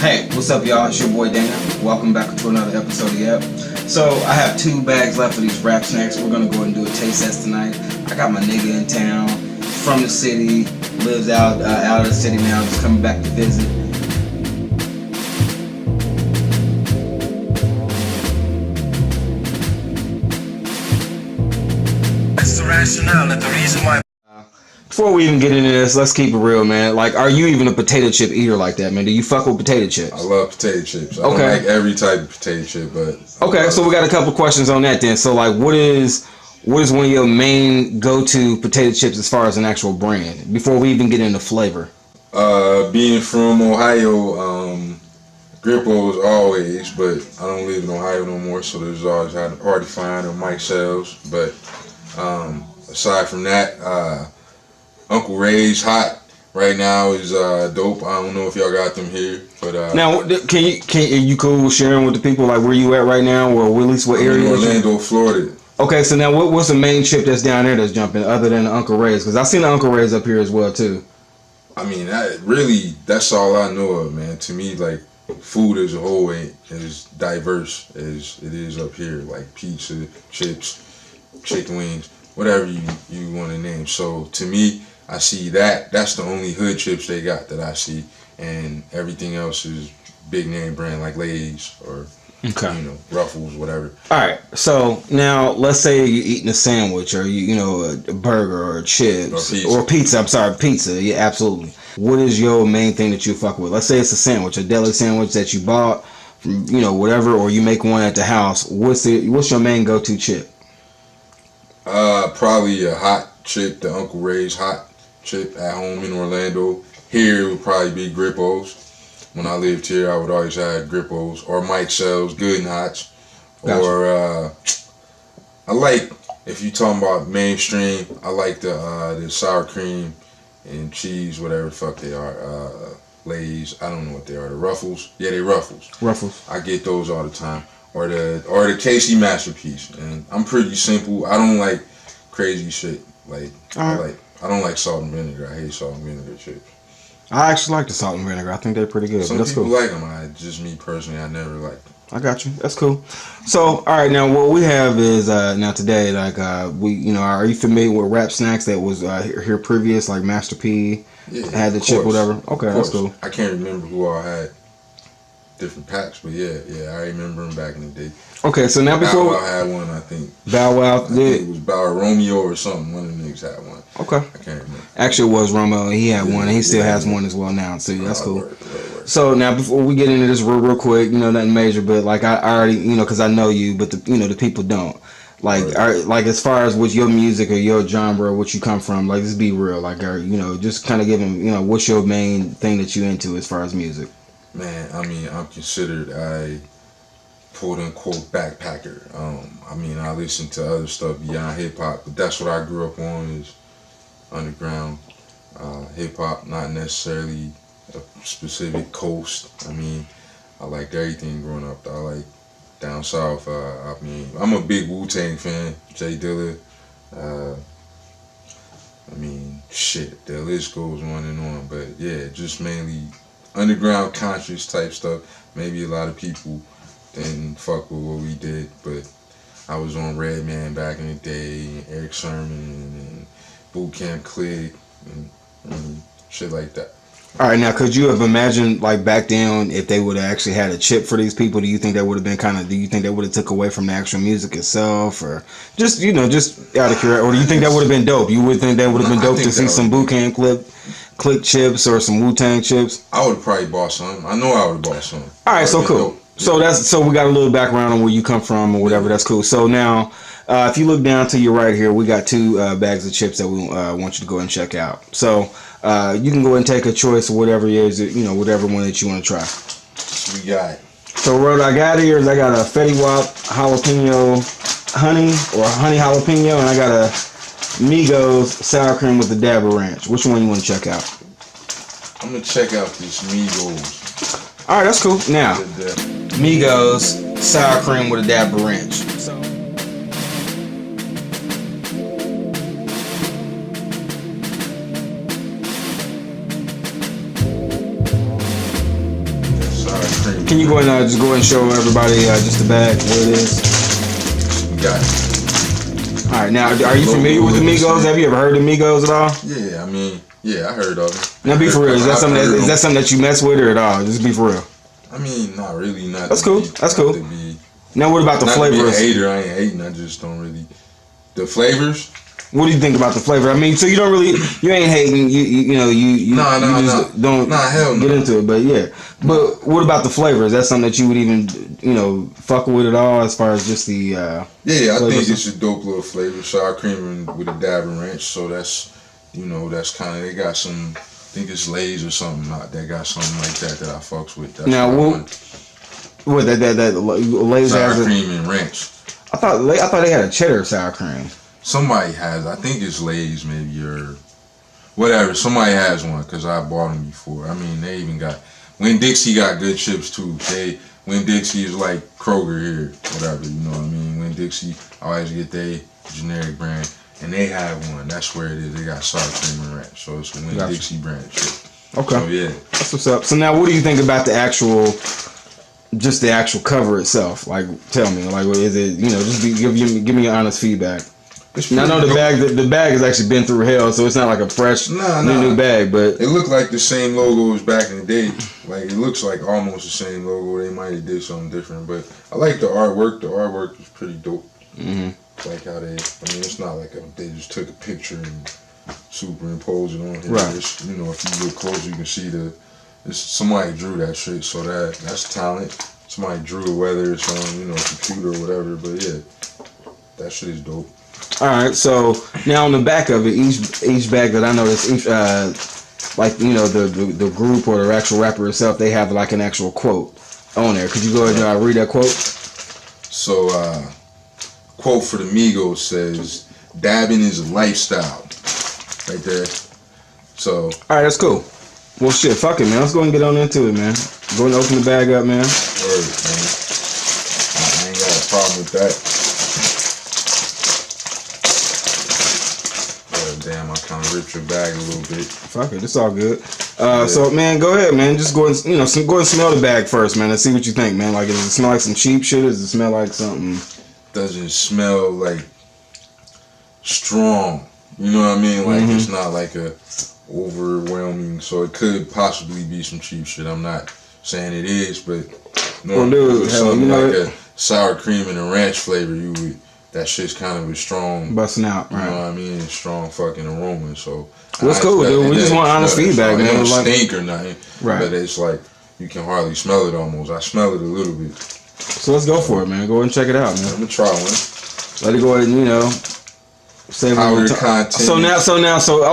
Hey, what's up, y'all? It's your boy Dana. Welcome back to another episode of YEPPP. So I have 2 bags left of these rap snacks. We're gonna go and do a taste test tonight. I got my nigga in town, from the city, lives out of the city now, just coming back to visit. That's the rationale and the reason why. Before we even get into this, let's keep it real, man. Like, are you even a potato chip eater like that, man? Do you fuck with potato chips? I love potato chips. I don't like every type of potato chip, but okay. So we got a couple questions on that then. So like, what is one of your main go-to potato chips as far as an actual brand? Before we even get into flavor. Being from Ohio, Grippo's always, but I don't live in Ohio no more, so there's always hard to find on Mike Shells. But aside from that, Uncle Ray's Hot right now is dope. I don't know if y'all got them here, but now can you cool sharing with the people like where you at right now, or at least what area? Orlando, Florida. Okay, so now what's the main chip that's down there that's jumping other than the Uncle Ray's? Because I seen the Uncle Ray's up here as well too. I mean, that's all I know of, man. To me, like, food as a whole ain't as diverse as it is up here. Like pizza, chips, chicken wings, whatever you want to name. So to me, I see that's the only hood chips they got that I see, and everything else is big name brand like Lay's or Ruffles, whatever. All right, so now let's say you're eating a sandwich or a burger or chips or pizza. I'm sorry, pizza. Yeah, absolutely. What is your main thing that you fuck with? Let's say it's a sandwich, a deli sandwich that you bought from whatever, or you make one at the house. What's your main go-to chip? Probably a hot chip, the Uncle Ray's Hot chip at home in Orlando. Here it would probably be Grippo's. When I lived here, I would always have Grippo's or Mike Shells, Good and Hots. Gotcha. Or I like, if you're talking about mainstream, I like the sour cream and cheese, whatever the fuck they are. Lay's, I don't know what they are. The Ruffles, yeah, they Ruffles. Ruffles. I get those all the time. Or the Casey Masterpiece, and I'm pretty simple. I don't like crazy shit. Like I don't like salt and vinegar. I hate salt and vinegar chips. I actually like the salt and vinegar. I think they're pretty good. Some that's people cool. like them. Just me personally, I never liked them. I got you. That's cool. So, all right, now what we have is now today, like are you familiar with rap snacks that was here previous, like Master P had the chip, whatever? Okay, that's cool. I can't remember who all had different packs, but yeah, I remember them back in the day. Okay, so now before Bow Wow had one, I think. Bow Wow, I think it was Bow Wow Romeo or something. One of the niggas had one. Okay, I can't remember. Actually, it was Romeo. He had one, and he still has one as well now. So that's cool. Word. So now, before we get into this real quick, nothing major, but like I already, because I know you, but the people don't. Like, like as far as what your music or your genre, what you come from, like, let's be real. Like, just kind of give them, what's your main thing that you into as far as music? Man, I mean, I'm considered a quote-unquote backpacker. I mean, I listen to other stuff beyond hip-hop, but that's what I grew up on is underground hip-hop, not necessarily a specific coast. I mean, I liked everything growing up. I like down south. I mean, I'm a big Wu-Tang fan, Jay Dilla. I mean, shit, the list goes on and on, but yeah, just mainly underground conscious type stuff. Maybe a lot of people didn't fuck with what we did, but I was on Redman back in the day, Eric Sermon and Boot Camp Click and shit like that. All right, now could you have imagined like back then if they would have actually had a chip for these people? Do you think that would have been do you think that would have took away from the actual music itself, or just just out of curiosity, or do you think that would have been dope? You would think that would have been dope to see some Boot Camp Click chips or some Wu-Tang chips? I would probably bought some. I know I would have bought some. All right, so cool. Yeah. So we got a little background on where you come from or whatever. That's cool. So now, if you look down to your right here, we got 2 bags of chips that we want you to go and check out. So you can go and take a choice of whatever it is, whatever one that you want to try. We got. So what I got here is I got a Fetty Wap jalapeno honey or honey jalapeno, and I got a Migos sour cream with a dab of ranch. Which one you want to check out? I'm gonna check out this Migos. All right, that's cool. Now, Migos sour cream with a dab of ranch. So. Can you go and just go and show everybody just the bag what it is? Got it. All right, now are you familiar with the Migos? Have you ever heard of Migos at all? Yeah, I mean, yeah, I heard of it. Now be for real. Is that something that you mess with or at all? Just be for real. I mean, not really. Not. That's cool. That's cool. Now what about the flavors? Not to be a hater, I ain't hating. I just don't really. The flavors. What do you think about the flavor? I mean, so you don't really, you ain't hating, you don't hell no. get into it, but yeah. But what about the flavor? Is that something that you would even, fuck with at all as far as just the yeah, I think it's a dope little flavor. Sour cream with a dab of ranch, so that's, that's kind of, they got some, I think it's Lay's or something, that got something like that I fucks with. That's now, what that Lay's sour has cream and ranch. I thought they had a cheddar sour cream. Somebody has, I think it's Lay's maybe or whatever. Somebody has one because I bought them before. I mean, they even got, Winn-Dixie got good chips too. Winn-Dixie is like Kroger here, whatever, you know what I mean? Winn-Dixie, I always get their generic brand, and they have one. That's where it is. They got sour cream and ranch, so it's a Winn-Dixie brand shit. Okay. So yeah. That's what's up. So now, what do you think about the actual cover itself? Like, tell me, like, what is it? Just give me your honest feedback. Now, I know the bag has actually been through hell, so it's not like a fresh new bag, but it looked like the same logo as back in the day. Like, it looks like almost the same logo. They might have did something different, but I like the artwork. The artwork is pretty dope. Mm-hmm. Like how it's not like they just took a picture and superimposed it on here. Right. It's, if you look closer, you can see somebody drew that shit, so that's talent. Somebody drew it, whether it's on, a computer or whatever, but yeah, that shit is dope. All right, so now on the back of it, each bag that I noticed, the group or the actual rapper itself, they have like an actual quote on there. Could you go ahead and read that quote? So, quote for the Migos says, "Dabbing is a lifestyle," right there. So, all right, that's cool. Well, shit, fuck it, man. Let's go and get on into it, man. Go and open the bag up, man. Word, man. I ain't got a problem with that. Damn, I kind of ripped your bag a little bit. Fuck it, it's all good. So, man, go ahead, man. Just go and go and smell the bag first, man. Let's see what you think, man. Like, does it smell like some cheap shit? Or does it smell like something? Doesn't smell like strong. You know what I mean? Like, it's not like a overwhelming. So it could possibly be some cheap shit. I'm not saying it is, but something like a sour cream and a ranch flavor, that shit's kind of a strong busting out, right? You know what I mean? Strong fucking aroma. So that's cool, dude. We just want honest feedback, man. It don't stink or nothing, right? But it's like you can hardly smell it almost. I smell it a little bit. So let's go for it, man. Go ahead and check it out, man. I'm gonna try one. Let it go ahead and say powder content. So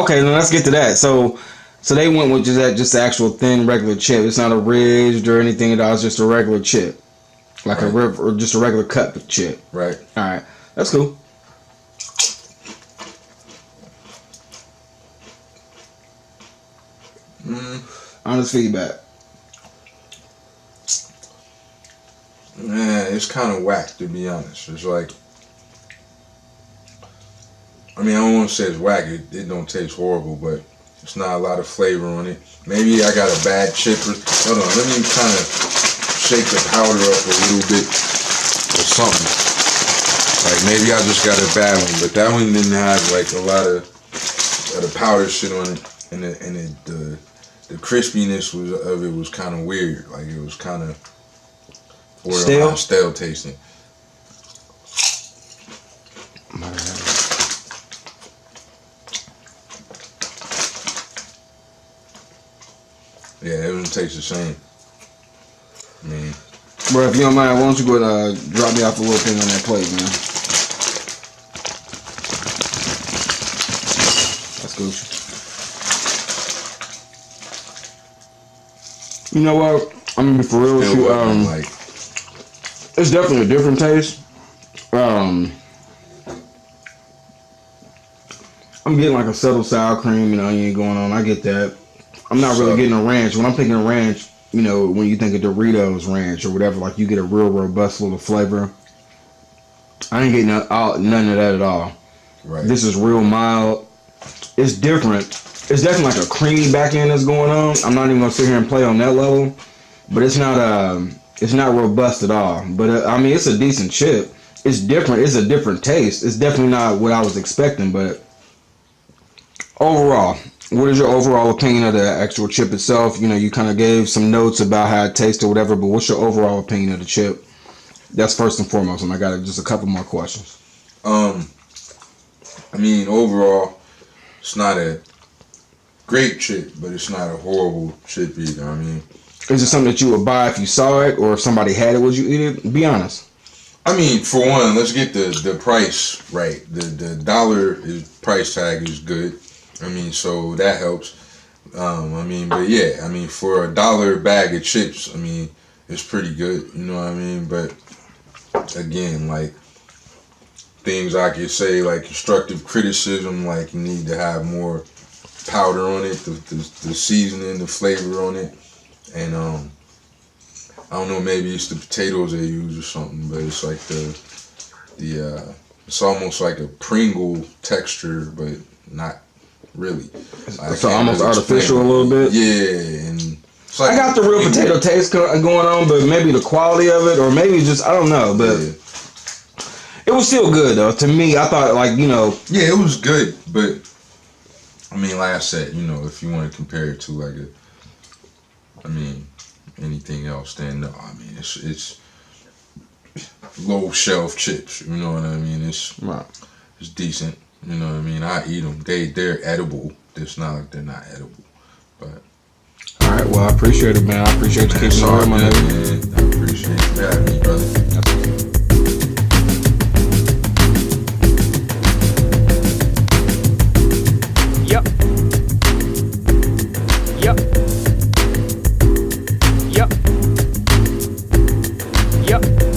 okay, now let's get to that. So they went with just the actual thin regular chip. It's not a ridged or anything at all. It's just a regular chip, like or just a regular cut chip. Right. All right. That's cool. Honest feedback. Man, it's kind of whack, to be honest. It's like, I don't want to say it's whack. It don't taste horrible, but it's not a lot of flavor on it. Maybe I got a bad chip. Hold on, let me kind of shake the powder up a little bit or something. Like, maybe I just got a bad one, but that one didn't have like a lot of the powder shit on it, and the crispiness of it was kind of weird. Like, it was kind of stale tasting. Yeah, it doesn't taste the same. Bro, if you don't mind, why don't you go and drop me off a little thing on that plate, man? That's good. You know what? I'm gonna be for real with you. It's definitely a different taste. I'm getting like a subtle sour cream and onion going on. I get that. I'm not really getting a ranch. When I'm thinking of ranch, when you think of Doritos ranch or whatever, like you get a real robust little flavor. I ain't getting none of that at all. Right. This is real mild. It's different. It's definitely like a creamy back end that's going on. I'm not even gonna sit here and play on that level. but it's not robust at all. But I mean, it's a decent chip. It's different. It's a different taste. It's definitely not what I was expecting. But overall, what is your overall opinion of the actual chip itself? You know, you kind of gave some notes about how it tastes or whatever, but what's your overall opinion of the chip? That's first and foremost, and I got just a couple more questions. I mean, overall, it's not a great chip, but it's not a horrible chip either. I mean, is it something that you would buy if you saw it, or if somebody had it, would you eat it? Be honest. I mean, for one, let's get the price right. The dollar price tag is good. I mean, so that helps. I mean, but yeah, I mean, for $1 bag of chips, I mean, it's pretty good. You know what I mean? But again, like, things I could say, like constructive criticism, like you need to have more powder on it, the seasoning, the flavor on it, and I don't know, maybe it's the potatoes they use or something, but it's like it's almost like a Pringle texture, but not really. So almost really artificial a little bit. Yeah, and it's like, I got the real potato taste going on, but maybe the quality of it, or maybe just, I don't know, but. Yeah. It was still good though. To me, I thought, like, you know. Yeah, it was good, but I mean, like I said, you know, if you want to compare it to like anything else, then no. I mean, it's low shelf chips. You know what I mean? It's decent. You know what I mean? I eat them. They're edible. It's not like they're not edible. But all right, well, I appreciate it, man. I appreciate you keeping it real, my nigga. I appreciate you having me, brother. Yep.